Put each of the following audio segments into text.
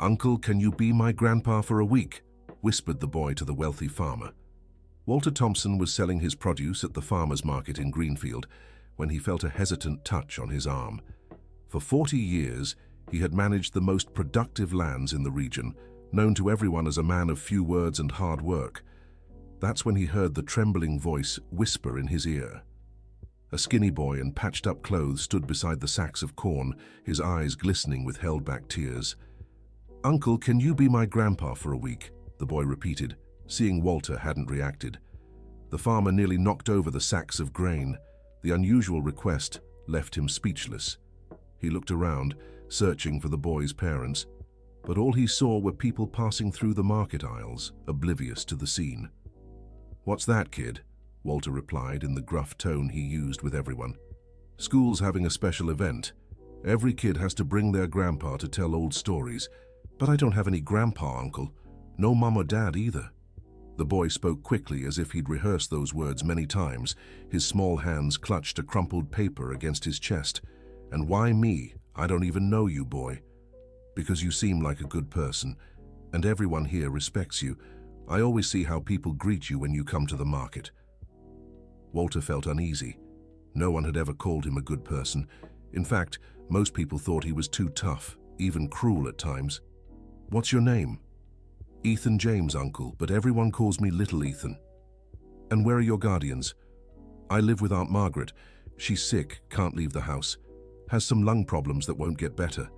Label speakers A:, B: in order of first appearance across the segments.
A: "Uncle, can you be my grandpa for a week?" whispered the boy to the wealthy farmer. Walter Thompson was selling his produce at the farmer's market in Greenfield when he felt a hesitant touch on his arm. For 40 years, he had managed the most productive lands in the region, known to everyone as a man of few words and hard work. That's when he heard the trembling voice whisper in his ear. A skinny boy in patched-up clothes stood beside the sacks of corn, his eyes glistening with held-back tears. "Uncle, can you be my grandpa for a week?" the boy repeated, seeing Walter hadn't reacted. The farmer nearly knocked over the sacks of grain. The unusual request left him speechless. He looked around, searching for the boy's parents, but all he saw were people passing through the market aisles, oblivious to the scene. "What's that, kid?" Walter replied in the gruff tone he used with everyone. "School's having a special event. Every kid has to bring their grandpa to tell old stories. But I don't have any grandpa, Uncle. No mom or dad either." The boy spoke quickly as if he'd rehearsed those words many times. His small hands clutched a crumpled paper against his chest. "And why me? I don't even know you, boy. Because you seem like a good person, and everyone here respects you. I always see how people greet you when you come to the market." Walter felt uneasy. No one had ever called him a good person. In fact, most people thought he was too tough, even cruel at times. "What's your name?" "Ethan James, Uncle, but everyone calls me Little Ethan." "And where are your guardians?" "I live with Aunt Margaret. She's sick, can't leave the house. Has some lung problems that won't get better."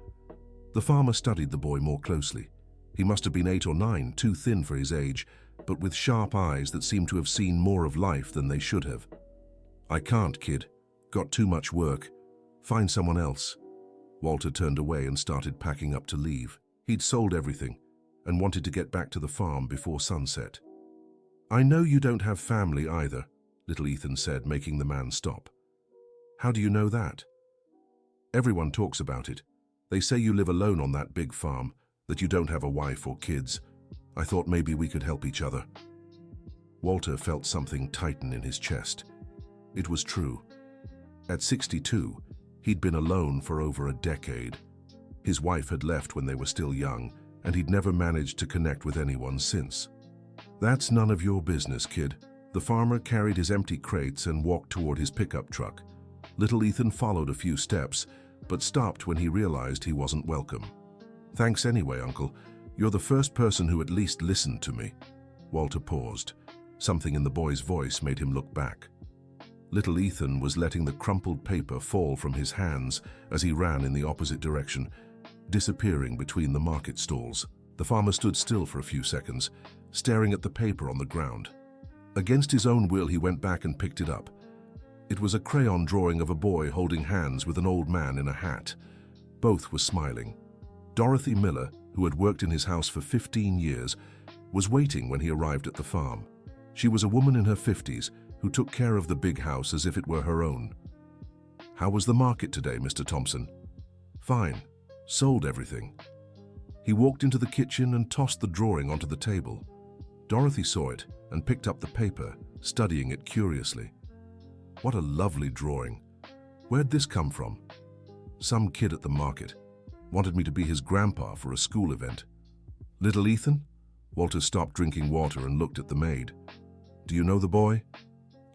A: The farmer studied the boy more closely. He must have been 8 or 9, too thin for his age, but with sharp eyes that seemed to have seen more of life than they should have. "I can't, kid. Got too much work. Find someone else." Walter turned away and started packing up to leave. He'd sold everything and wanted to get back to the farm before sunset. "I know you don't have family either," Little Ethan said, making the man stop. "How do you know that?" "Everyone talks about it. They say you live alone on that big farm, that you don't have a wife or kids. I thought maybe we could help each other." Walter felt something tighten in his chest. It was true. At 62, he'd been alone for over a decade. His wife had left when they were still young, and he'd never managed to connect with anyone since. "That's none of your business, kid." The farmer carried his empty crates and walked toward his pickup truck. Little Ethan followed a few steps, but stopped when he realized he wasn't welcome. "Thanks anyway, Uncle. You're the first person who at least listened to me." Walter paused. Something in the boy's voice made him look back. Little Ethan was letting the crumpled paper fall from his hands as he ran in the opposite direction, disappearing between the market stalls. The farmer stood still for a few seconds, staring at the paper on the ground. Against his own will, he went back and picked it up. It was a crayon drawing of a boy holding hands with an old man in a hat. Both were smiling. Dorothy Miller, who had worked in his house for 15 years, was waiting when he arrived at the farm. She was a woman in her 50s who took care of the big house as if it were her own. "How was the market today, Mr. Thompson?" "Fine. Sold everything." He walked into the kitchen and tossed the drawing onto the table. Dorothy saw it and picked up the paper, studying it curiously. "What a lovely drawing. Where'd this come from?" "Some kid at the market. Wanted me to be his grandpa for a school event." "Little Ethan?" Walter stopped drinking water and looked at the maid. "Do you know the boy?"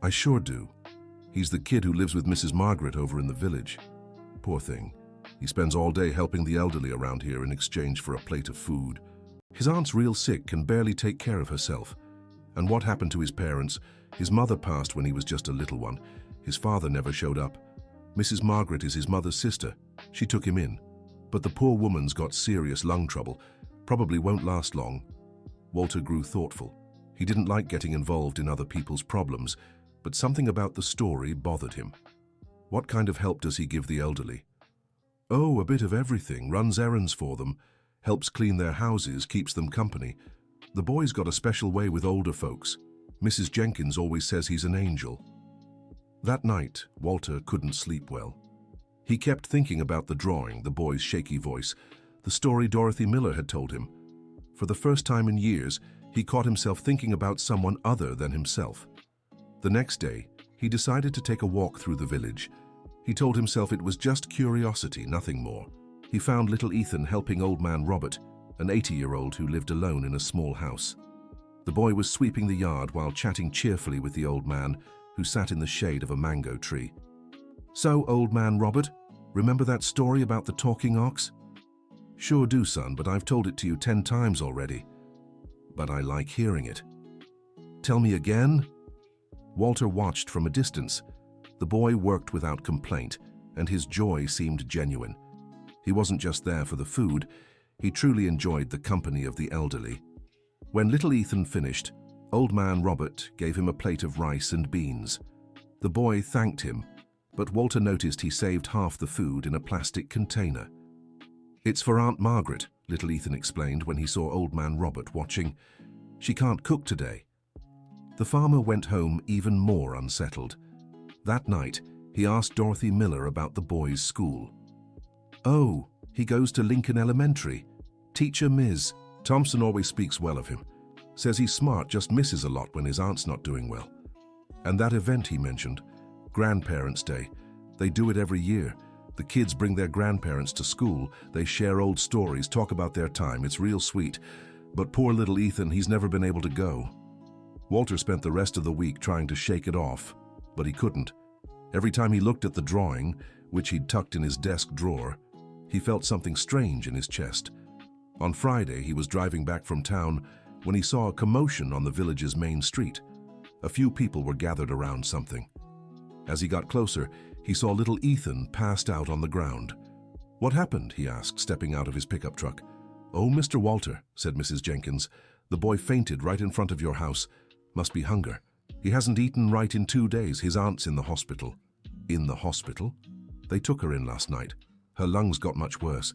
A: "I sure do. He's the kid who lives with Mrs. Margaret over in the village. Poor thing. He spends all day helping the elderly around here in exchange for a plate of food. His aunt's real sick, can barely take care of herself. And what happened to his parents? His mother passed when he was just a little one. His father never showed up. Mrs. Margaret is his mother's sister. She took him in. But the poor woman's got serious lung trouble. Probably won't last long." Walter grew thoughtful. He didn't like getting involved in other people's problems, but something about the story bothered him. "What kind of help does he give the elderly?" "Oh, a bit of everything. Runs errands for them. Helps clean their houses, keeps them company. The boy's got a special way with older folks. Mrs. Jenkins always says he's an angel." That night, Walter couldn't sleep well. He kept thinking about the drawing, the boy's shaky voice, the story Dorothy Miller had told him. For the first time in years, he caught himself thinking about someone other than himself. The next day, he decided to take a walk through the village. He told himself it was just curiosity, nothing more. He found little Ethan helping old man Robert. an 80-year-old who lived alone in a small house. The boy was sweeping the yard while chatting cheerfully with the old man, who sat in the shade of a mango tree. "So, old man Robert, remember that story about the talking ox?" "Sure do, son, but I've told it to you 10 times already. But I like hearing it." "Tell me again?" Walter watched from a distance. The boy worked without complaint, and his joy seemed genuine. He wasn't just there for the food, he truly enjoyed the company of the elderly. When little Ethan finished, old man Robert gave him a plate of rice and beans. The boy thanked him, but Walter noticed he saved half the food in a plastic container. "It's for Aunt Margaret," little Ethan explained when he saw old man Robert watching. "She can't cook today." The farmer went home even more unsettled. That night, he asked Dorothy Miller about the boy's school. "Oh, he goes to Lincoln Elementary. Teacher Ms. Thompson always speaks well of him. Says he's smart, just misses a lot when his aunt's not doing well. And that event he mentioned, Grandparents' Day, they do it every year. The kids bring their grandparents to school, they share old stories, talk about their time, it's real sweet. But poor little Ethan, he's never been able to go." Walter spent the rest of the week trying to shake it off, but he couldn't. Every time he looked at the drawing, which he'd tucked in his desk drawer, he felt something strange in his chest. On Friday, he was driving back from town when he saw a commotion on the village's main street. A few people were gathered around something. As he got closer, he saw little Ethan passed out on the ground. "What happened?" he asked, stepping out of his pickup truck. "Oh, Mr. Walter," said Mrs. Jenkins, "the boy fainted right in front of your house. Must be hunger. He hasn't eaten right in 2 days. His aunt's in the hospital." "In the hospital?" "They took her in last night. Her lungs got much worse.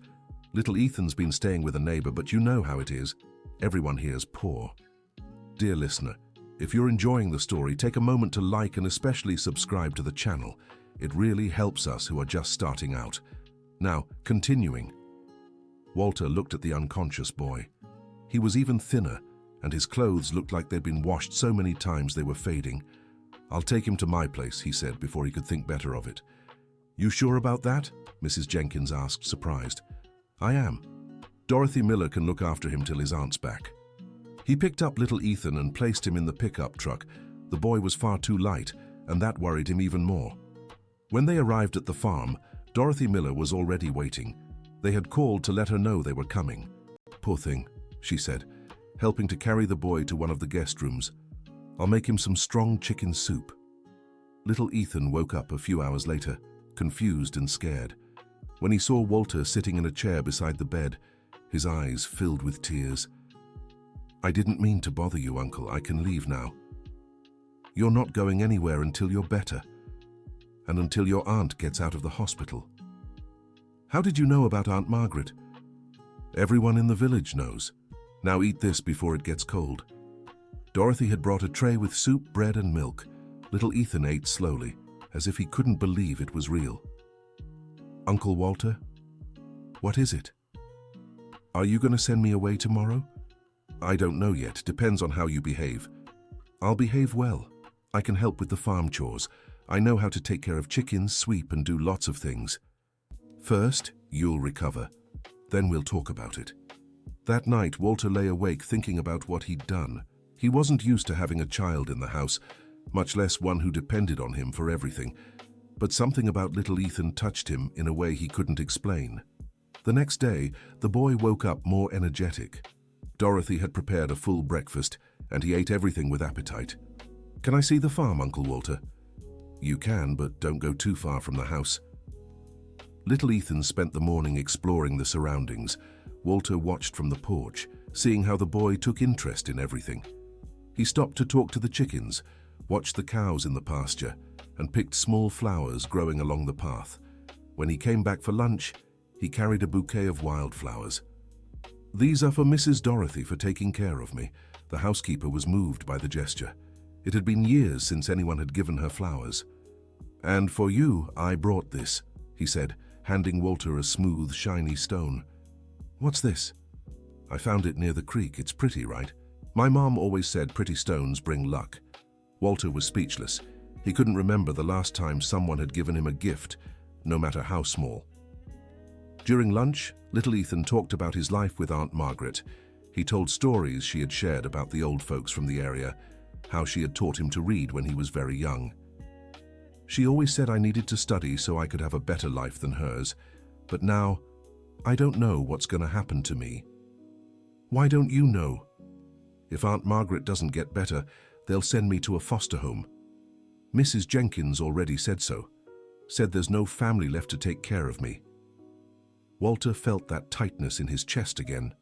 A: Little Ethan's been staying with a neighbor, but you know how it is. Everyone here's poor." Dear listener, if you're enjoying the story, take a moment to like and especially subscribe to the channel. It really helps us who are just starting out. Now, continuing. Walter looked at the unconscious boy. He was even thinner, and his clothes looked like they'd been washed so many times they were fading. "I'll take him to my place," he said before he could think better of it. "You sure about that?" Mrs. Jenkins asked, surprised. "I am. Dorothy Miller can look after him till his aunt's back." He picked up little Ethan and placed him in the pickup truck. The boy was far too light, and that worried him even more. When they arrived at the farm, Dorothy Miller was already waiting. They had called to let her know they were coming. "Poor thing," she said, helping to carry the boy to one of the guest rooms. "I'll make him some strong chicken soup." Little Ethan woke up a few hours later, confused and scared. When he saw Walter sitting in a chair beside the bed, his eyes filled with tears. "I didn't mean to bother you, Uncle. I can leave now." "You're not going anywhere until you're better, and until your aunt gets out of the hospital." "How did you know about Aunt Margaret?" "Everyone in the village knows. Now eat this before it gets cold." Dorothy had brought a tray with soup, bread, and milk. Little Ethan ate slowly, as if he couldn't believe it was real. "Uncle Walter, what is it? Are you going to send me away tomorrow?" "I don't know yet. Depends on how you behave." "I'll behave well. I can help with the farm chores. I know how to take care of chickens, sweep, and do lots of things. First, you'll recover. Then we'll talk about it." That night, Walter lay awake thinking about what he'd done. He wasn't used to having a child in the house, much less one who depended on him for everything. But something about little Ethan touched him in a way he couldn't explain. The next day, the boy woke up more energetic. Dorothy had prepared a full breakfast, and he ate everything with appetite. "Can I see the farm, Uncle Walter?" "You can, but don't go too far from the house." Little Ethan spent the morning exploring the surroundings. Walter watched from the porch, seeing how the boy took interest in everything. He stopped to talk to the chickens, watched the cows in the pasture, and picked small flowers growing along the path. When he came back for lunch, he carried a bouquet of wildflowers. "These are for Mrs. Dorothy for taking care of me." The housekeeper was moved by the gesture. It had been years since anyone had given her flowers. "And for you, I brought this," he said, handing Walter a smooth, shiny stone. "What's this?" "I found it near the creek. It's pretty, right? My mom always said pretty stones bring luck." Walter was speechless. He couldn't remember the last time someone had given him a gift, no matter how small. During lunch, little Ethan talked about his life with Aunt Margaret. He told stories she had shared about the old folks from the area, how she had taught him to read when he was very young. She always said I needed to study so I could have a better life than hers, but now, I don't know what's going to happen to me. Why don't you know? If Aunt Margaret doesn't get better, they'll send me to a foster home. Mrs. Jenkins already said so, said there's no family left to take care of me. Walter felt that tightness in his chest again.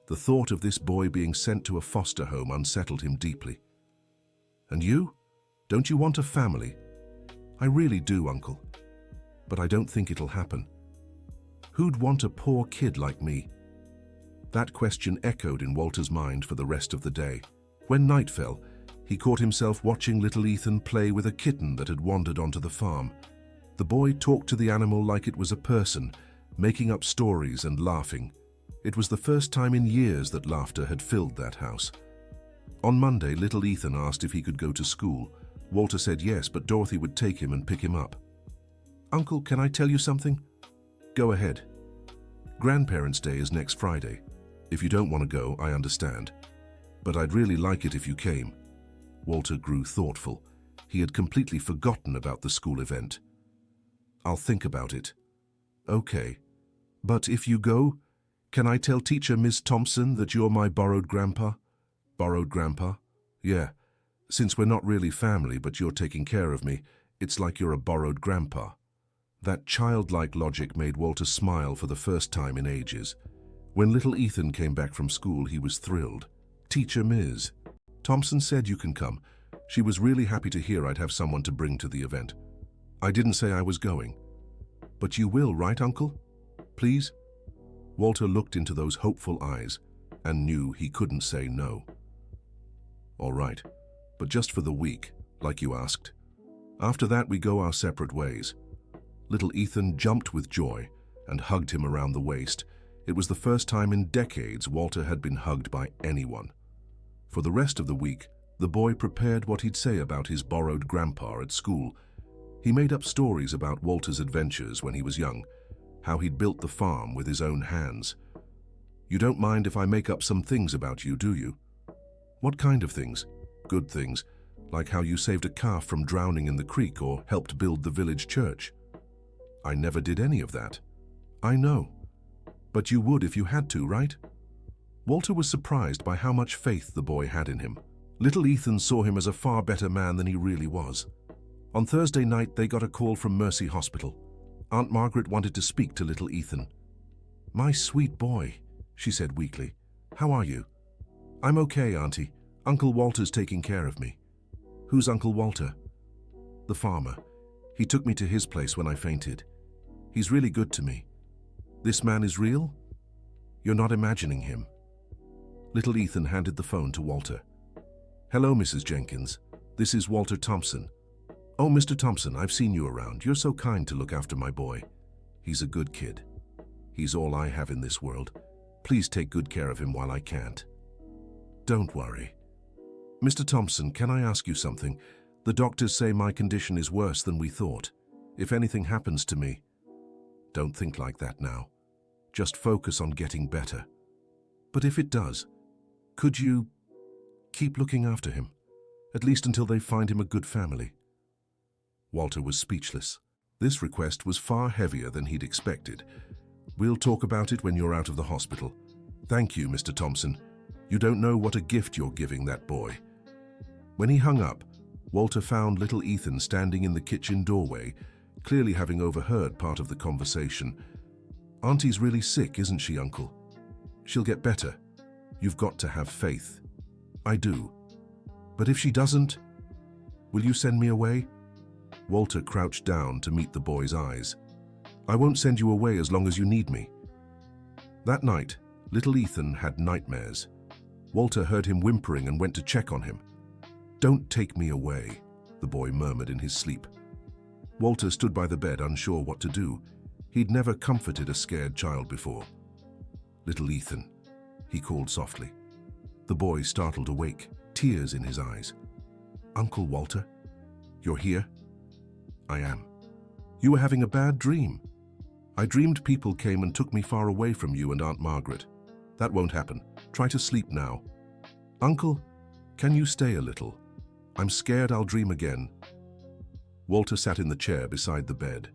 A: The thought of this boy being sent to a foster home unsettled him deeply. And you? Don't you want a family? I really do, Uncle. But I don't think it'll happen. Who'd want a poor kid like me? That question echoed in Walter's mind for the rest of the day. When night fell, he caught himself watching little Ethan play with a kitten that had wandered onto the farm. The boy talked to the animal like it was a person, making up stories and laughing. It was the first time in years that laughter had filled that house. On Monday, little Ethan asked if he could go to school. Walter said yes, but Dorothy would take him and pick him up. Uncle, can I tell you something? Go ahead. Grandparents' Day is next Friday. If you don't want to go, I understand. But I'd really like it if you came. Walter grew thoughtful. He had completely forgotten about the school event. I'll think about it. Okay. But if you go, can I tell teacher Miss Thompson that you're my borrowed grandpa? Borrowed grandpa? Yeah. Since we're not really family, but you're taking care of me, it's like you're a borrowed grandpa. That childlike logic made Walter smile for the first time in ages. When little Ethan came back from school, he was thrilled. Teacher Ms. Thompson said you can come. She was really happy to hear I'd have someone to bring to the event. I didn't say I was going. But you will, right, Uncle? Please? Walter looked into those hopeful eyes and knew he couldn't say no. All right, but just for the week, like you asked. After that, we go our separate ways. Little Ethan jumped with joy and hugged him around the waist. It was the first time in decades Walter had been hugged by anyone. For the rest of the week, the boy prepared what he'd say about his borrowed grandpa at school. He made up stories about Walter's adventures when he was young, how he'd built the farm with his own hands. You don't mind if I make up some things about you, do you? What kind of things? Good things, like how you saved a calf from drowning in the creek or helped build the village church. I never did any of that. I know. But you would if you had to, right? Walter was surprised by how much faith the boy had in him. Little Ethan saw him as a far better man than he really was. On Thursday night, they got a call from Mercy Hospital. Aunt Margaret wanted to speak to little Ethan. My sweet boy, she said weakly. How are you? I'm okay, Auntie. Uncle Walter's taking care of me. Who's Uncle Walter? The farmer. He took me to his place when I fainted. He's really good to me. This man is real? You're not imagining him. Little Ethan handed the phone to Walter. Hello, Mrs. Jenkins. This is Walter Thompson. Oh, Mr. Thompson, I've seen you around. You're so kind to look after my boy. He's a good kid. He's all I have in this world. Please take good care of him while I can't. Don't worry. Mr. Thompson, can I ask you something? The doctors say my condition is worse than we thought. If anything happens to me, don't think like that now. Just focus on getting better. But if it does, could you keep looking after him, at least until they find him a good family? Walter was speechless. This request was far heavier than he'd expected. We'll talk about it when you're out of the hospital. Thank you, Mr. Thompson. You don't know what a gift you're giving that boy. When he hung up, Walter found little Ethan standing in the kitchen doorway, clearly having overheard part of the conversation. Auntie's really sick, isn't she, Uncle? She'll get better. You've got to have faith. I do. But if she doesn't, will you send me away? Walter crouched down to meet the boy's eyes. I won't send you away as long as you need me. That night, little Ethan had nightmares. Walter heard him whimpering and went to check on him. Don't take me away, the boy murmured in his sleep. Walter stood by the bed, unsure what to do. He'd never comforted a scared child before. Little Ethan, he called softly. The boy startled awake, tears in his eyes. Uncle Walter, you're here? I am. You were having a bad dream. I dreamed people came and took me far away from you and Aunt Margaret. That won't happen. Try to sleep now. Uncle, can you stay a little? I'm scared I'll dream again. Walter sat in the chair beside the bed.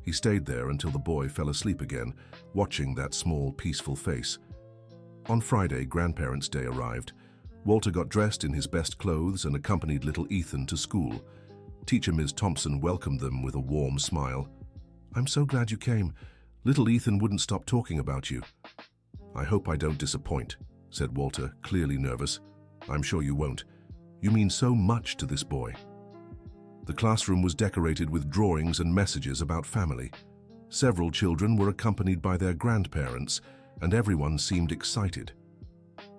A: He stayed there until the boy fell asleep again, watching that small, peaceful face. On Friday, Grandparents' Day arrived. Walter got dressed in his best clothes and accompanied little Ethan to school. Teacher Ms. Thompson welcomed them with a warm smile. I'm so glad you came. Little Ethan wouldn't stop talking about you. I hope I don't disappoint, said Walter, clearly nervous. I'm sure you won't. You mean so much to this boy. The classroom was decorated with drawings and messages about family. Several children were accompanied by their grandparents, and everyone seemed excited.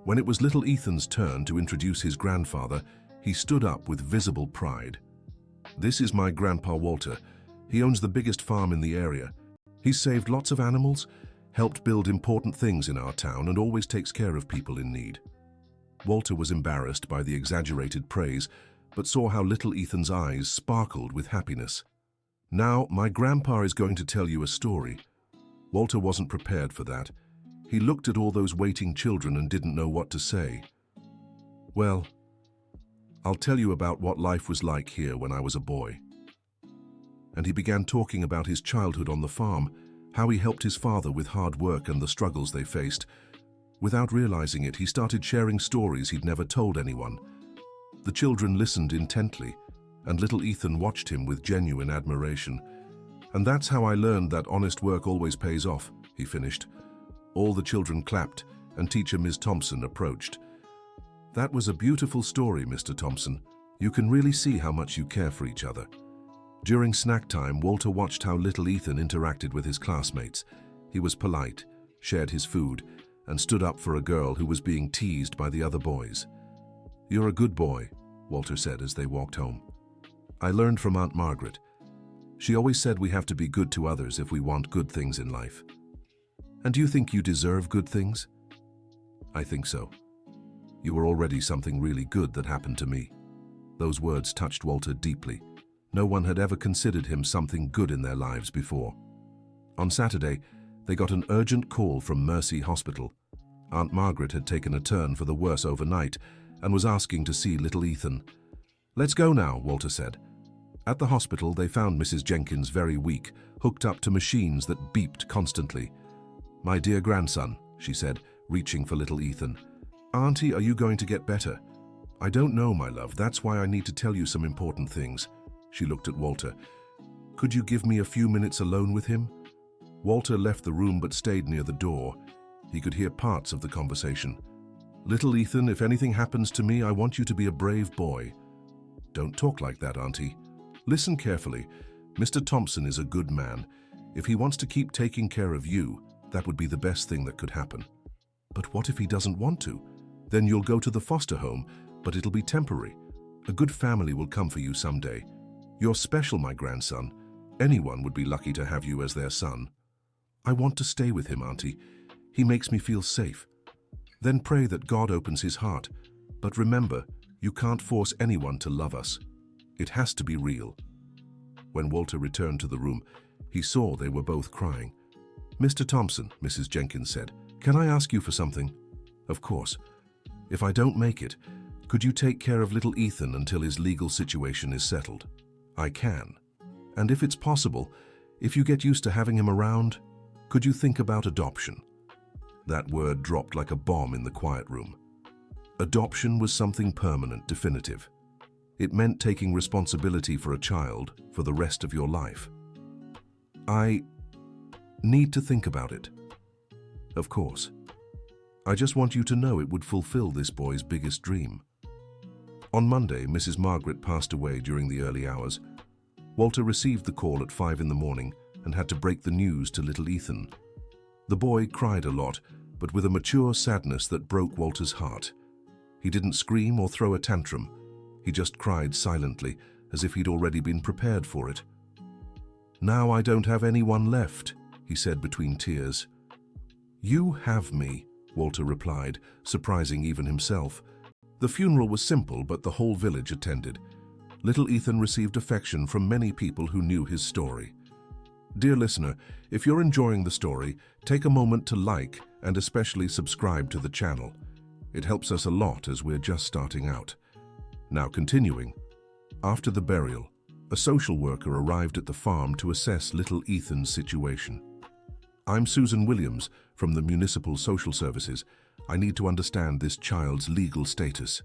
A: When it was little Ethan's turn to introduce his grandfather, he stood up with visible pride. This is my Grandpa Walter. He owns the biggest farm in the area. He's saved lots of animals, helped build important things in our town, and always takes care of people in need. Walter was embarrassed by the exaggerated praise, but saw how little Ethan's eyes sparkled with happiness. Now, my grandpa is going to tell you a story. Walter wasn't prepared for that. He looked at all those waiting children and didn't know what to say. Well, I'll tell you about what life was like here when I was a boy. And he began talking about his childhood on the farm, how he helped his father with hard work and the struggles they faced. Without realizing it, he started sharing stories he'd never told anyone. The children listened intently, and little Ethan watched him with genuine admiration. And that's how I learned that honest work always pays off, he finished. All the children clapped, and teacher Ms. Thompson approached. That was a beautiful story, Mr. Thompson. You can really see how much you care for each other. During snack time, Walter watched how little Ethan interacted with his classmates. He was polite, shared his food, and stood up for a girl who was being teased by the other boys. You're a good boy, Walter said as they walked home. I learned from Aunt Margaret. She always said we have to be good to others if we want good things in life. And do you think you deserve good things? I think so. You were already something really good that happened to me. Those words touched Walter deeply. No one had ever considered him something good in their lives before. On Saturday, they got an urgent call from Mercy Hospital. Aunt Margaret had taken a turn for the worse overnight and was asking to see little Ethan. Let's go now, Walter said. At the hospital, they found Mrs. Jenkins very weak, hooked up to machines that beeped constantly. My dear grandson, she said, reaching for little Ethan. Auntie, are you going to get better? I don't know, my love. That's why I need to tell you some important things. She looked at Walter. Could you give me a few minutes alone with him? Walter left the room but stayed near the door. He could hear parts of the conversation. Little Ethan, if anything happens to me, I want you to be a brave boy. Don't talk like that, Auntie. Listen carefully. Mr. Thompson is a good man. If he wants to keep taking care of you, that would be the best thing that could happen. But what if he doesn't want to? Then you'll go to the foster home, but it'll be temporary. A good family will come for you someday. You're special, my grandson. Anyone would be lucky to have you as their son. I want to stay with him, Auntie. He makes me feel safe. Then pray that God opens his heart. But remember, you can't force anyone to love us. It has to be real. When Walter returned to the room, he saw they were both crying. Mr. Thompson, Mrs. Jenkins said, can I ask you for something? Of course. If I don't make it, could you take care of little Ethan until his legal situation is settled? I can. And if it's possible, if you get used to having him around, could you think about adoption? That word dropped like a bomb in the quiet room. Adoption was something permanent, definitive. It meant taking responsibility for a child for the rest of your life. I need to think about it. Of course. I just want you to know it would fulfill this boy's biggest dream. On Monday, Mrs. Margaret passed away during the early hours. Walter received the call at 5 in the morning and had to break the news to little Ethan. The boy cried a lot, but with a mature sadness that broke Walter's heart. He didn't scream or throw a tantrum. He just cried silently, as if he'd already been prepared for it. Now I don't have anyone left, he said between tears. You have me, Walter replied, surprising even himself. The funeral was simple, but the whole village attended. Little Ethan received affection from many people who knew his story. Dear listener, if you're enjoying the story, take a moment to like and especially subscribe to the channel. It helps us a lot as we're just starting out. Now continuing. After the burial, a social worker arrived at the farm to assess little Ethan's situation. I'm Susan Williams from the Municipal Social Services. I need to understand this child's legal status.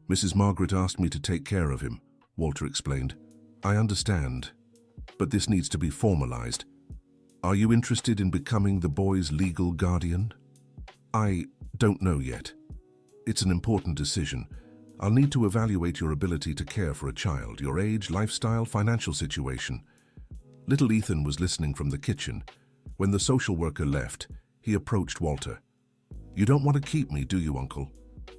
A: Mrs. Margaret asked me to take care of him, Walter explained. I understand, but this needs to be formalized. Are you interested in becoming the boy's legal guardian? I don't know yet. It's an important decision. I'll need to evaluate your ability to care for a child, your age, lifestyle, financial situation. Little Ethan was listening from the kitchen. When the social worker left, he approached Walter. You don't want to keep me, do you, Uncle?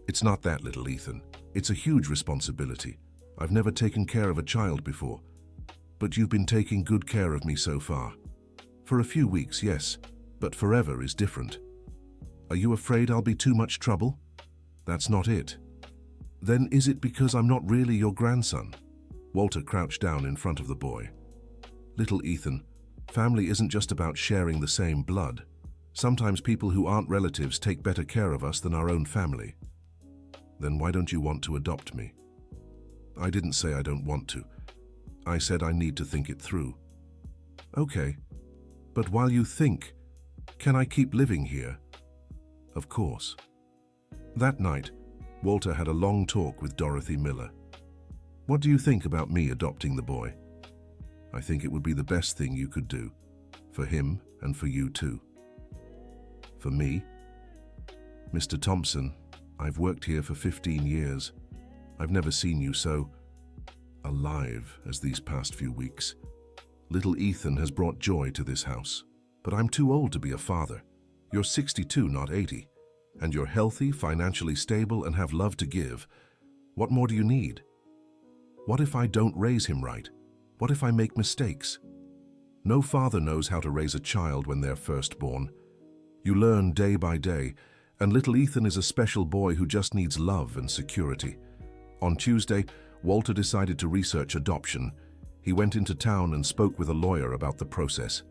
A: It's not that, little Ethan. It's a huge responsibility. I've never taken care of a child before. But you've been taking good care of me so far. For a few weeks, yes, but forever is different. Are you afraid I'll be too much trouble? That's not it. Then is it because I'm not really your grandson? Walter crouched down in front of the boy. Little Ethan, family isn't just about sharing the same blood. Sometimes people who aren't relatives take better care of us than our own family. Then why don't you want to adopt me? I didn't say I don't want to. I said I need to think it through. Okay, but while you think, can I keep living here? Of course. That night, Walter had a long talk with Dorothy Miller. What do you think about me adopting the boy? I think it would be the best thing you could do, for him and for you too. For me? Mr. Thompson, I've worked here for 15 years. I've never seen you so alive as these past few weeks. Little Ethan has brought joy to this house, but I'm too old to be a father. You're 62, not 80, and you're healthy, financially stable, and have love to give. What more do you need? What if I don't raise him right? What if I make mistakes? No father knows how to raise a child when they're first born. You learn day by day, and little Ethan is a special boy who just needs love and security. On Tuesday, Walter decided to research adoption. He went into town and spoke with a lawyer about the process.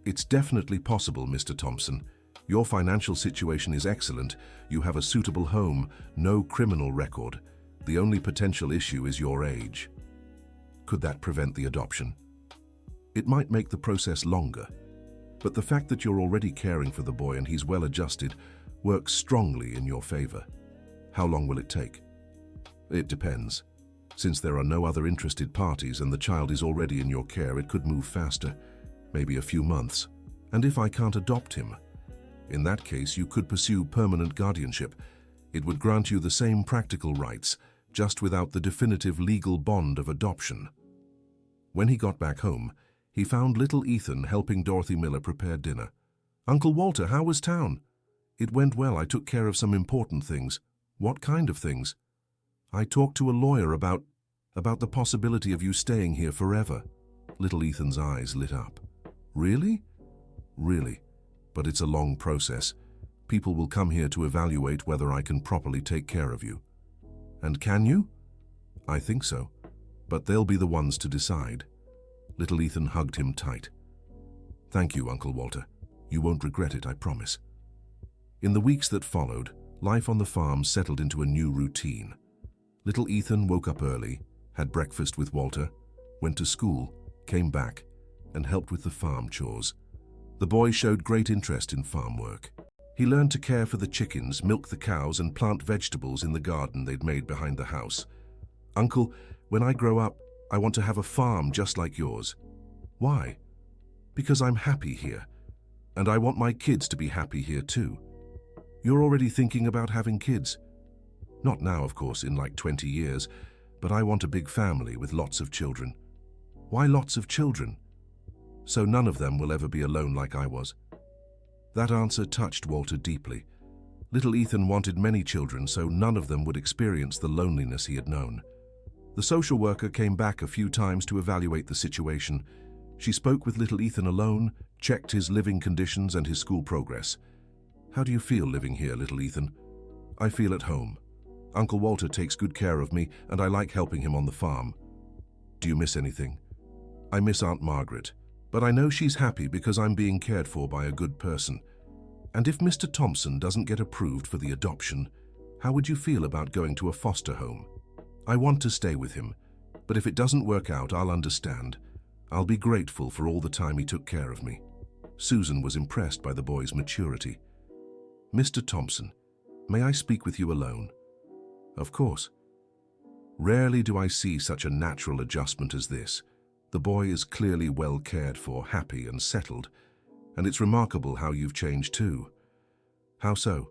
A: It's definitely possible, Mr. Thompson. Your financial situation is excellent. You have a suitable home, no criminal record. The only potential issue is your age. Could that prevent the adoption? It might make the process longer, but the fact that you're already caring for the boy and he's well adjusted works strongly in your favor. How long will it take? It depends. Since there are no other interested parties and the child is already in your care, it could move faster, maybe a few months. And if I can't adopt him? In that case, you could pursue permanent guardianship. It would grant you the same practical rights, just without the definitive legal bond of adoption. When he got back home, he found little Ethan helping Dorothy Miller prepare dinner. Uncle Walter, how was town? It went well. I took care of some important things. What kind of things? I talked to a lawyer about the possibility of you staying here forever. Little Ethan's eyes lit up. Really? Really. But it's a long process. People will come here to evaluate whether I can properly take care of you. And can you? I think so. But they'll be the ones to decide. Little Ethan hugged him tight. Thank you, Uncle Walter. You won't regret it, I promise. In the weeks that followed, life on the farm settled into a new routine. Little Ethan woke up early, had breakfast with Walter, went to school, came back, and helped with the farm chores. The boy showed great interest in farm work. He learned to care for the chickens, milk the cows, and plant vegetables in the garden they'd made behind the house. Uncle, when I grow up, I want to have a farm just like yours. Why? Because I'm happy here, and I want my kids to be happy here too. You're already thinking about having kids? Not now, of course, in like 20 years, but I want a big family with lots of children. Why lots of children? So none of them will ever be alone like I was. That answer touched Walter deeply. Little Ethan wanted many children, so none of them would experience the loneliness he had known. The social worker came back a few times to evaluate the situation. She spoke with little Ethan alone, checked his living conditions and his school progress. How do you feel living here, little Ethan? I feel at home. Uncle Walter takes good care of me, and I like helping him on the farm. Do you miss anything? I miss Aunt Margaret, But I know she's happy because I'm being cared for by a good person. And if Mr. Thompson doesn't get approved for the adoption, how would you feel about going to a foster home? I want to stay with him, but if it doesn't work out, I'll understand. I'll be grateful for all the time he took care of me. Susan was impressed by the boy's maturity. Mr. Thompson, may I speak with you alone? Of course. Rarely do I see such a natural adjustment as this. The boy is clearly well cared for, happy and settled, and it's remarkable how you've changed too. How so?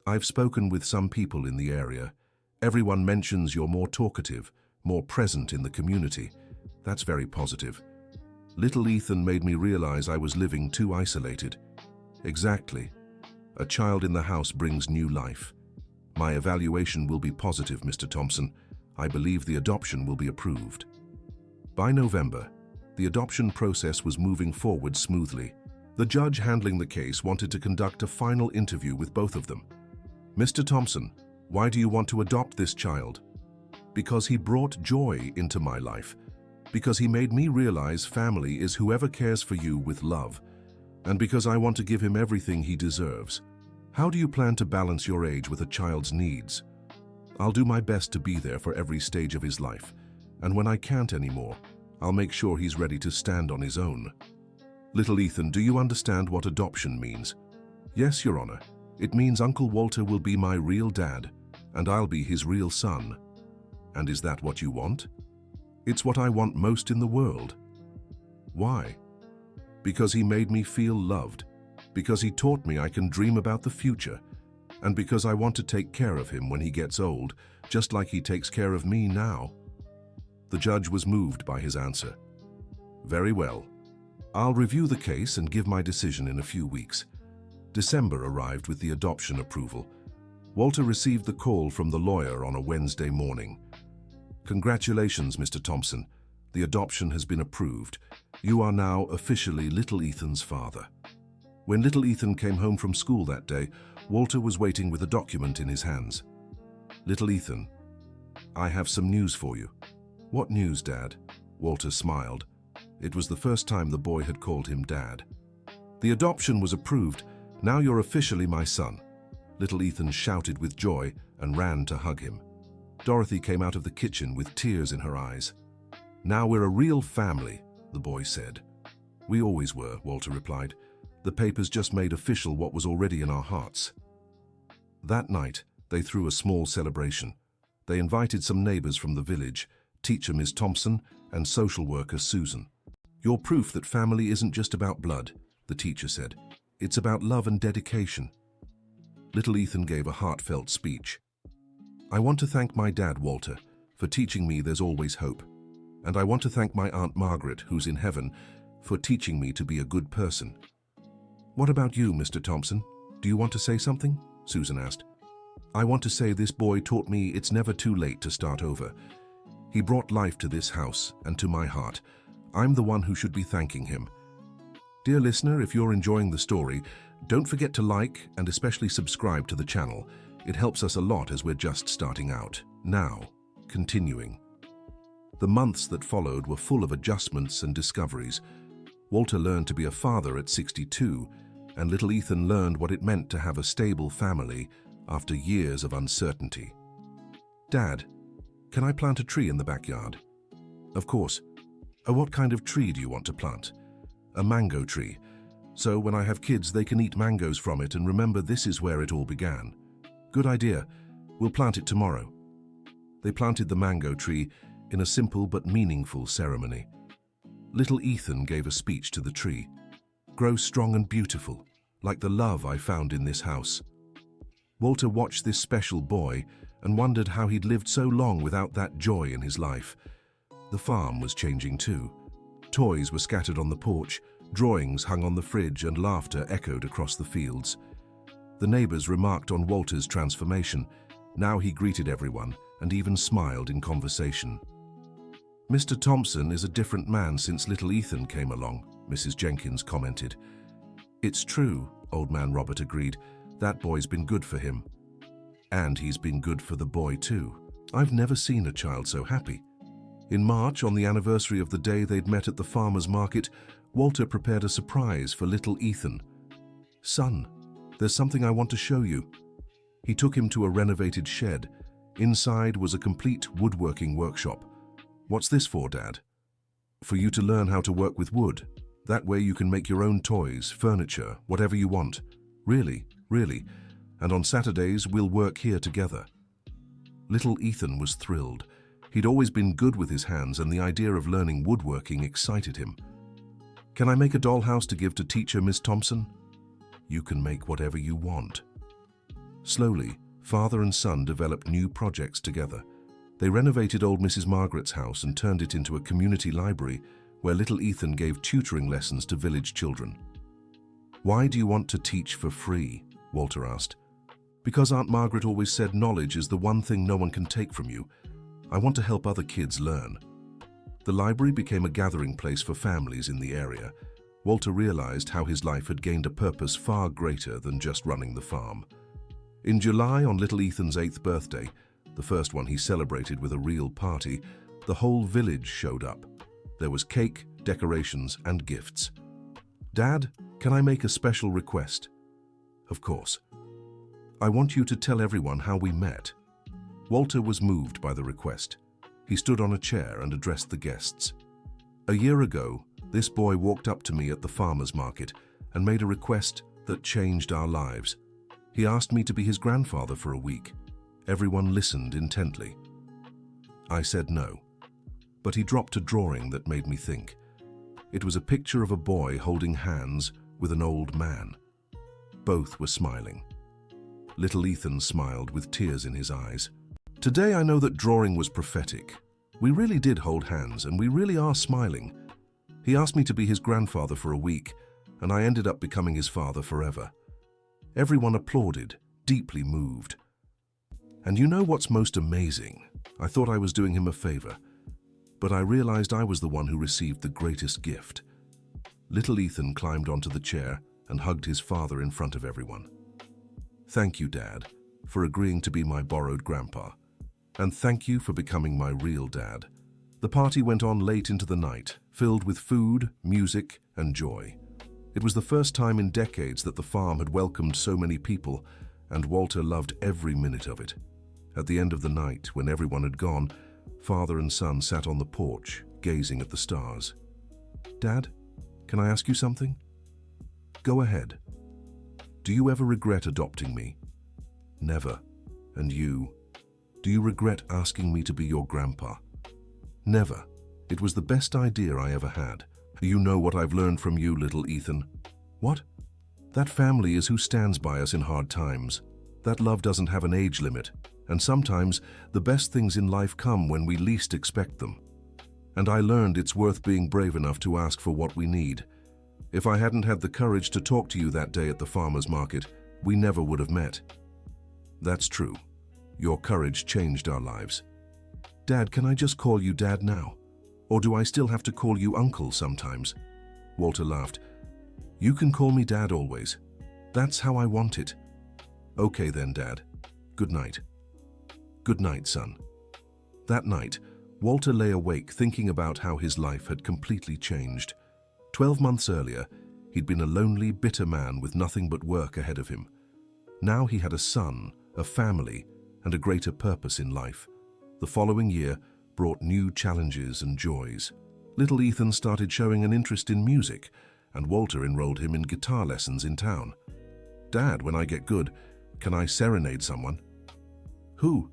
A: I've spoken with some people in the area. Everyone mentions you're more talkative, more present in the community. That's very positive. Little Ethan made me realize I was living too isolated. Exactly. A child in the house brings new life. My evaluation will be positive, Mr. Thompson. I believe the adoption will be approved. By November, the adoption process was moving forward smoothly. The judge handling the case wanted to conduct a final interview with both of them. Mr. Thompson, why do you want to adopt this child? Because he brought joy into my life. Because he made me realize family is whoever cares for you with love. And because I want to give him everything he deserves. How do you plan to balance your age with a child's needs? I'll do my best to be there for every stage of his life. And when I can't anymore, I'll make sure he's ready to stand on his own. Little Ethan, do you understand what adoption means? Yes, Your Honor. It means Uncle Walter will be my real dad, and I'll be his real son. And is that what you want? It's what I want most in the world. Why? Because he made me feel loved, because he taught me I can dream about the future, and because I want to take care of him when he gets old, just like he takes care of me now. The judge was moved by his answer. Very well. I'll review the case and give my decision in a few weeks. December arrived with the adoption approval. Walter received the call from the lawyer on a Wednesday morning. Congratulations, Mr. Thompson. The adoption has been approved. You are now officially Little Ethan's father. When Little Ethan came home from school that day, Walter was waiting with a document in his hands. Little Ethan, I have some news for you. What news, Dad? Walter smiled. It was the first time the boy had called him Dad. The adoption was approved. Now you're officially my son. Little Ethan shouted with joy and ran to hug him. Dorothy came out of the kitchen with tears in her eyes. Now we're a real family, the boy said. We always were, Walter replied. The papers just made official what was already in our hearts. That night, they threw a small celebration. They invited some neighbors from the village, teacher Ms. Thompson and social worker Susan. You're proof that family isn't just about blood, the teacher said. It's about love and dedication. Little Ethan gave a heartfelt speech. I want to thank my dad, Walter, for teaching me there's always hope. And I want to thank my Aunt Margaret, who's in heaven, for teaching me to be a good person. What about you, Mr. Thompson? Do you want to say something? Susan asked. I want to say this boy taught me it's never too late to start over. He brought life to this house and to my heart. I'm the one who should be thanking him. Dear listener, if you're enjoying the story, don't forget to like and especially subscribe to the channel. It helps us a lot as we're just starting out. Now, continuing. The months that followed were full of adjustments and discoveries. Walter learned to be a father at 62, and little Ethan learned what it meant to have a stable family after years of uncertainty. Dad, can I plant a tree in the backyard? Of course. What kind of tree do you want to plant? A mango tree. So when I have kids, they can eat mangoes from it and remember this is where it all began. Good idea. We'll plant it tomorrow. They planted the mango tree in a simple but meaningful ceremony. Little Ethan gave a speech to the tree. Grow strong and beautiful, like the love I found in this house. Walter watched this special boy and wondered how he'd lived so long without that joy in his life. The farm was changing too. Toys were scattered on the porch, drawings hung on the fridge, and laughter echoed across the fields. The neighbors remarked on Walter's transformation. Now he greeted everyone and even smiled in conversation. Mr. Thompson is a different man since little Ethan came along, Mrs. Jenkins commented. It's true, old man Robert agreed. That boy's been good for him. And he's been good for the boy too. I've never seen a child so happy. In March, on the anniversary of the day they'd met at the farmer's market, Walter prepared a surprise for little Ethan. "Son, there's something I want to show you." He took him to a renovated shed. Inside was a complete woodworking workshop. "What's this for, Dad?" "For you to learn how to work with wood. That way you can make your own toys, furniture, whatever you want." "Really, really. And on Saturdays we'll work here together." Little Ethan was thrilled. He'd always been good with his hands, and the idea of learning woodworking excited him. "Can I make a dollhouse to give to teacher Miss Thompson?" "You can make whatever you want." Slowly, father and son developed new projects together. They renovated old Mrs. Margaret's house and turned it into a community library where little Ethan gave tutoring lessons to village children. "Why do you want to teach for free?" Walter asked. "Because Aunt Margaret always said knowledge is the one thing no one can take from you. I want to help other kids learn." The library became a gathering place for families in the area. Walter realized how his life had gained a purpose far greater than just running the farm. In July, on little Ethan's 8th birthday, the first one he celebrated with a real party, the whole village showed up. There was cake, decorations, and gifts. "Dad, can I make a special request?" "Of course." "I want you to tell everyone how we met." Walter was moved by the request. He stood on a chair and addressed the guests. "A year ago, this boy walked up to me at the farmer's market and made a request that changed our lives. He asked me to be his grandfather for a week. Everyone listened intently. I said no, but he dropped a drawing that made me think. It was a picture of a boy holding hands with an old man. Both were smiling. Little Ethan smiled with tears in his eyes. Today I know that drawing was prophetic. We really did hold hands, and we really are smiling. He asked me to be his grandfather for a week, and I ended up becoming his father forever." Everyone applauded, deeply moved. "And you know what's most amazing? I thought I was doing him a favor, but I realized I was the one who received the greatest gift." Little Ethan climbed onto the chair and hugged his father in front of everyone. "Thank you, Dad, for agreeing to be my borrowed grandpa. And thank you for becoming my real dad." The party went on late into the night, filled with food, music, and joy. It was the first time in decades that the farm had welcomed so many people, and Walter loved every minute of it. At the end of the night, when everyone had gone, father and son sat on the porch, gazing at the stars. "Dad, can I ask you something?" "Go ahead." "Do you ever regret adopting me?" "Never." "And you? Do you regret asking me to be your grandpa?" "Never. It was the best idea I ever had. You know what I've learned from you, little Ethan." "What?" "That family is who stands by us in hard times. That love doesn't have an age limit, and sometimes the best things in life come when we least expect them. And I learned it's worth being brave enough to ask for what we need. If I hadn't had the courage to talk to you that day at the farmer's market, we never would have met." "That's true. Your courage changed our lives." "Dad, can I just call you Dad now? Or do I still have to call you Uncle sometimes?" Walter laughed. "You can call me Dad always. That's how I want it." "Okay then, Dad. Good night." "Good night, son." That night, Walter lay awake thinking about how his life had completely changed. 12 months earlier, he'd been a lonely, bitter man with nothing but work ahead of him. Now he had a son, a family, and a greater purpose in life. The following year brought new challenges and joys. Little Ethan started showing an interest in music, and Walter enrolled him in guitar lessons in town. "Dad, when I get good, can I serenade someone?" "Who?"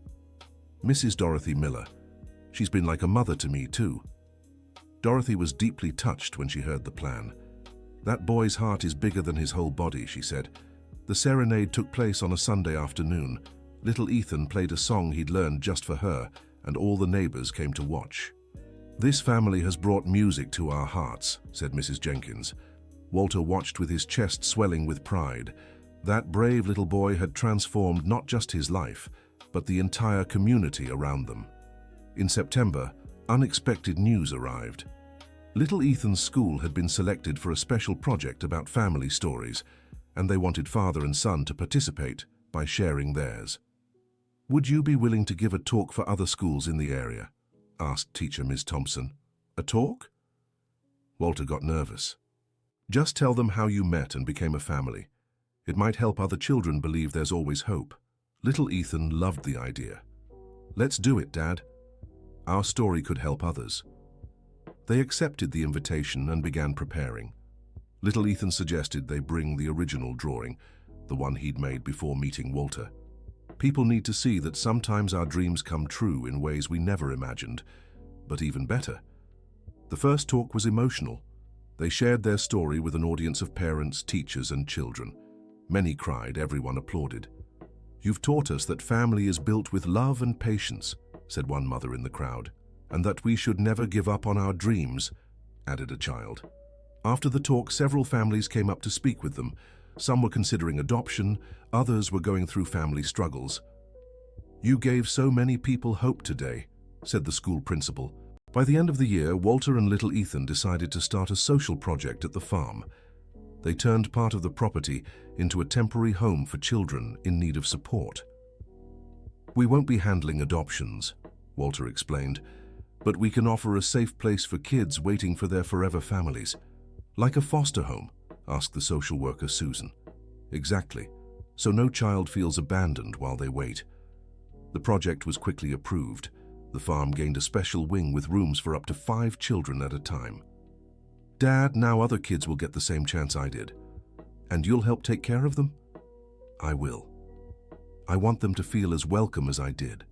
A: "Mrs. Dorothy Miller. She's been like a mother to me, too." Dorothy was deeply touched when she heard the plan. "That boy's heart is bigger than his whole body," she said. The serenade took place on a Sunday afternoon. Little Ethan played a song he'd learned just for her, and all the neighbors came to watch. "This family has brought music to our hearts," said Mrs. Jenkins. Walter watched with his chest swelling with pride. That brave little boy had transformed not just his life, but the entire community around them. In September, unexpected news arrived. Little Ethan's school had been selected for a special project about family stories, and they wanted father and son to participate by sharing theirs. "Would you be willing to give a talk for other schools in the area?" asked teacher Ms. Thompson. "A talk?" Walter got nervous. Just tell them how you met and became a family. It might help other children believe there's always hope. Little Ethan loved the idea. Let's do it, Dad. Our story could help others. They accepted the invitation and began preparing. Little Ethan suggested they bring the original drawing, the one he'd made before meeting Walter. People need to see that sometimes our dreams come true in ways we never imagined, but even better. The first talk was emotional. They shared their story with an audience of parents, teachers, and children. Many cried, everyone applauded. "You've taught us that family is built with love and patience," said one mother in the crowd, "and that we should never give up on our dreams," added a child. After the talk, several families came up to speak with them. Some were considering adoption, others were going through family struggles. "You gave so many people hope today," said the school principal. By the end of the year, Walter and little Ethan decided to start a social project at the farm. They turned part of the property into a temporary home for children in need of support. "We won't be handling adoptions," Walter explained, "but we can offer a safe place for kids waiting for their forever families." "Like a foster home?" asked the social worker Susan. "Exactly, so no child feels abandoned while they wait." The project was quickly approved. The farm gained a special wing with rooms for up to 5 children at a time. "Dad, now other kids will get the same chance I did. And you'll help take care of them?" "I will. I want them to feel as welcome as I did."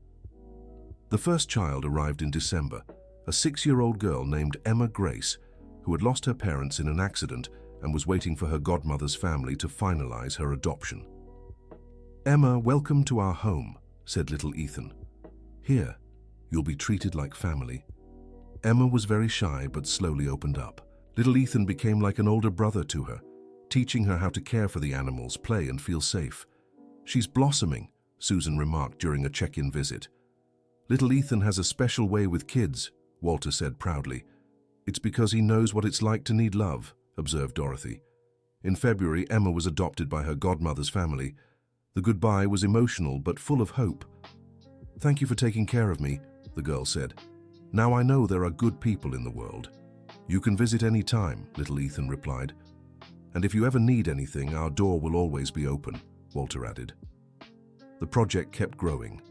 A: The first child arrived in December, a 6-year-old girl named Emma Grace, who had lost her parents in an accident and was waiting for her godmother's family to finalize her adoption. "Emma, welcome to our home," said little Ethan. "Here, you'll be treated like family." Emma was very shy but slowly opened up. Little Ethan became like an older brother to her, teaching her how to care for the animals, play, and feel safe. "She's blossoming," Susan remarked during a check-in visit. "Little Ethan has a special way with kids," Walter said proudly. "It's because he knows what it's like to need love," observed Dorothy. In February, Emma was adopted by her godmother's family. The goodbye was emotional but full of hope. "Thank you for taking care of me," the girl said. "Now I know there are good people in the world." "You can visit any time," little Ethan replied. "And if you ever need anything, our door will always be open," Walter added. The project kept growing.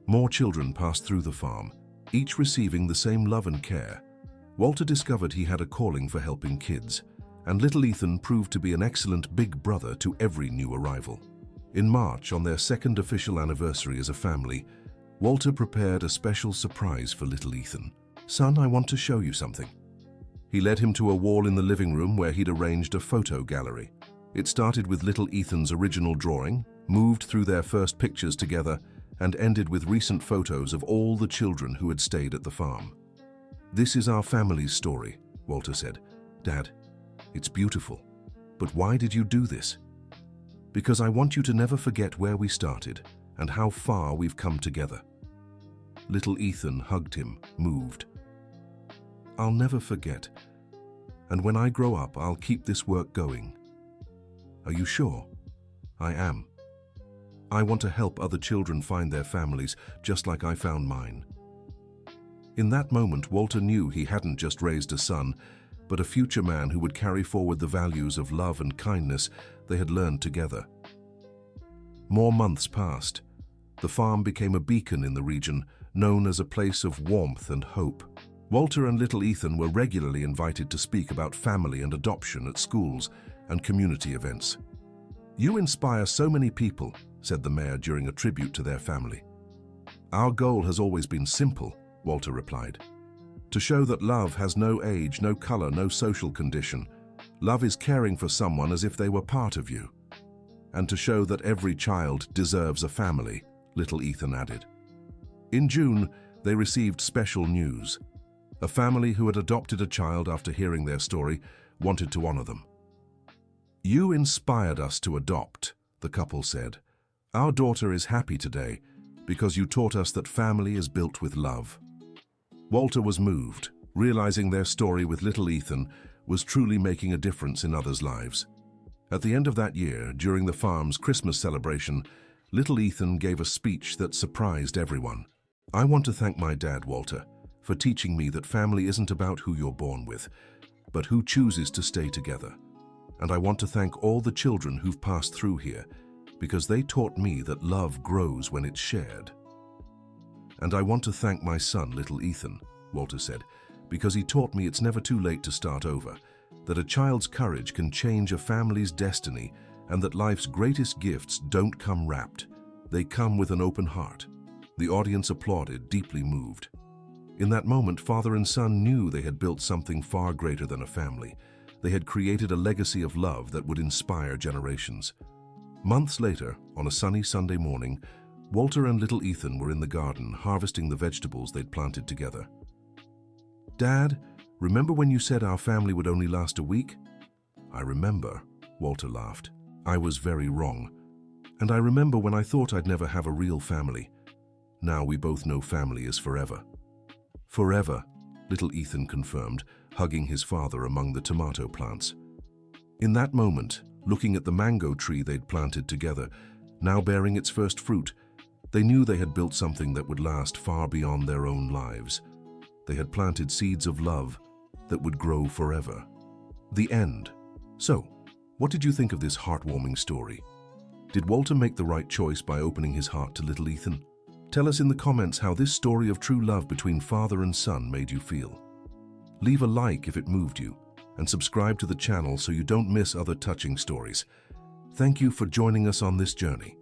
A: More children passed through the farm, each receiving the same love and care. Walter discovered he had a calling for helping kids, and little Ethan proved to be an excellent big brother to every new arrival. In March, on their second official anniversary as a family, Walter prepared a special surprise for little Ethan. "Son, I want to show you something." He led him to a wall in the living room where he'd arranged a photo gallery. It started with little Ethan's original drawing, moved through their first pictures together, and ended with recent photos of all the children who had stayed at the farm. "This is our family's story," Walter said. "Dad, it's beautiful. But why did you do this?" "Because I want you to never forget where we started and how far we've come together." Little Ethan hugged him, moved. "I'll never forget. And when I grow up, I'll keep this work going." "Are you sure?" "I am. I want to help other children find their families, just like I found mine." In that moment, Walter knew he hadn't just raised a son, but a future man who would carry forward the values of love and kindness they had learned together. More months passed. The farm became a beacon in the region, known as a place of warmth and hope. Walter and little Ethan were regularly invited to speak about family and adoption at schools and community events. "You inspire so many people," said the mayor during a tribute to their family. "Our goal has always been simple," Walter replied. "To show that love has no age, no color, no social condition. Love is caring for someone as if they were part of you. And to show that every child deserves a family," little Ethan added. In June, they received special news. A family who had adopted a child after hearing their story wanted to honor them. "You inspired us to adopt," the couple said. "Our daughter is happy today because you taught us that family is built with love." Walter was moved, realizing their story with little Ethan was truly making a difference in others' lives. At the end of that year, during the farm's Christmas celebration, little Ethan gave a speech that surprised everyone. "I want to thank my dad, Walter, for teaching me that family isn't about who you're born with, but who chooses to stay together. And I want to thank all the children who've passed through here, because they taught me that love grows when it's shared. And I want to thank my son, little Ethan, Walter said, because he taught me it's never too late to start over, that a child's courage can change a family's destiny, and that life's greatest gifts don't come wrapped. They come with an open heart. The audience applauded, deeply moved. In that moment, father and son knew they had built something far greater than a family. They had created a legacy of love that would inspire generations. Months later, on a sunny Sunday morning, Walter and little Ethan were in the garden, harvesting the vegetables they'd planted together. "Dad, remember when you said our family would only last a week?" "I remember," Walter laughed. "I was very wrong. And I remember when I thought I'd never have a real family. Now we both know family is forever." "Forever," little Ethan confirmed, hugging his father among the tomato plants. In that moment, looking at the mango tree they'd planted together, now bearing its first fruit, they knew they had built something that would last far beyond their own lives. They had planted seeds of love that would grow forever. The end. So, what did you think of this heartwarming story? Did Walter make the right choice by opening his heart to little Ethan? Tell us in the comments how this story of true love between father and son made you feel. Leave a like if it moved you, and subscribe to the channel so you don't miss other touching stories. Thank you for joining us on this journey.